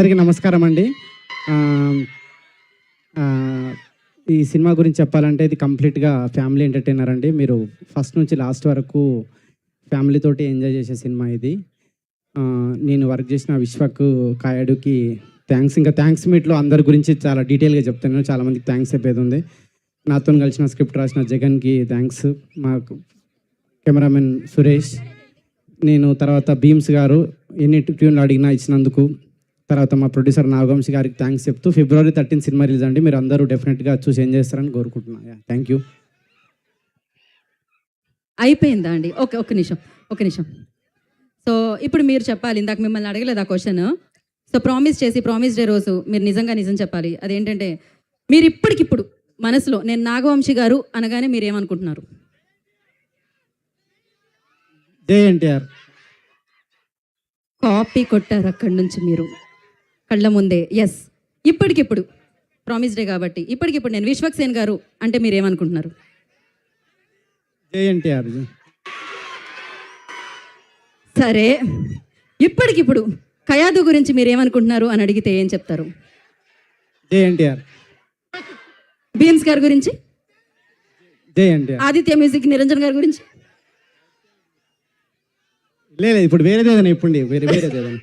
అందరికీ నమస్కారం అండి. ఈ సినిమా గురించి చెప్పాలంటే ఇది కంప్లీట్గా ఫ్యామిలీ ఎంటర్టైనర్ అండి. మీరు ఫస్ట్ నుంచి లాస్ట్ వరకు ఫ్యామిలీతోటి ఎంజాయ్ చేసే సినిమా ఇది. నేను వర్క్ చేసిన విశ్వక్ కాయడుకి థ్యాంక్స్. ఇంకా థ్యాంక్స్ మీట్లో అందరి గురించి చాలా డీటెయిల్గా చెప్తాను. చాలామందికి థ్యాంక్స్ చెప్పేది ఉంది. నాతో కలిసిన స్క్రిప్ట్ రాసిన జగన్కి థ్యాంక్స్, మాకు కెమెరామెన్ సురేష్, నేను తర్వాత భీమ్స్ గారు ఎన్ని ట్యూన్లు అడిగినా ఇచ్చినందుకు, తర్వాత మా ప్రొడ్యూసర్ నాగవంశి గారికి థ్యాంక్స్ చెప్తూ February 13 సినిమా రిలీజ్ అండి. మీరు అందరూ డెఫినెట్గా చూసి ఏం చేస్తారని కోరుకుంటున్నాను. Thank you. అయిపోయిందా అండి? ఒక నిమిషం. సో ఇప్పుడు మీరు చెప్పాలి. ఇందాక మిమ్మల్ని అడగలేదు ఆ క్వశ్చన్. సో ప్రామిస్ డే రోజు మీరు నిజం చెప్పాలి. అదేంటంటే మీరు ఇప్పటికిప్పుడు మనసులో నేను నాగవంశి గారు అనగానే మీరు ఏమనుకుంటున్నారు? జై ఎన్టీఆర్. కాపీ కొట్టారు అక్కడి నుంచి మీరు కళ్ళ ముందే. ఎస్, ఇప్పటికిప్పుడు ప్రామిస్ డే కాబట్టి ఇప్పటికిప్పుడు నేను విశ్వక్ సేన్ గారు అంటే మీరు ఏమనుకుంటున్నారు? జై ఎన్టీఆర్. సరే, ఇప్పటికిప్పుడు కయాదు గురించి మీరు ఏమనుకుంటున్నారు అని అడిగితే ఏం చెప్తారు? జై ఎన్టీఆర్. భీమ్స్ గారి గురించి? జై ఎన్టీఆర్. ఆదిత్య మ్యూజిక్ నిరంజన్ గారి గురించి? లేదు, ఇప్పుడు వేరేదేదైనా ఇప్పుడు వేరేదేదైనా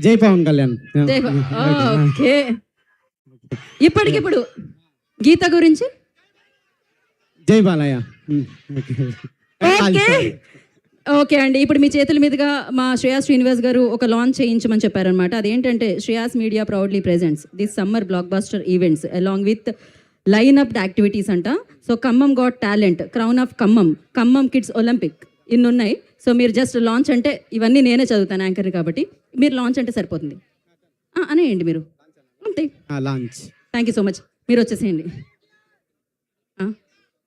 జై పవన్ కళ్యాణ్. ఓకే, ఇప్పటికిప్పుడు గీత గురించి? జై బాలయ్య. ఓకే అండి, ఇప్పుడు మీ చేతుల మీదుగా మా శ్రేయాస్ శ్రీనివాస్ గారు ఒక లాంచ్ చేయించమని చెప్పారనమాట. అదేంటంటే Shreyas media proudly presents this summer blockbuster events along with lineup activities అంట. So Khammam got talent, crown of Khammam kids Olympic, ఇన్ని ఉన్నాయి. సో మీరు జస్ట్ లాంచ్ అంటే ఇవన్నీ నేనే చదువుతాను యాంకర్ కాబట్టి మీరు లాంచ్ అంటే సరిపోతుంది అనేయండి మీరు అంతే. Launch. Thank you so much. మీరు వచ్చేసేయండి.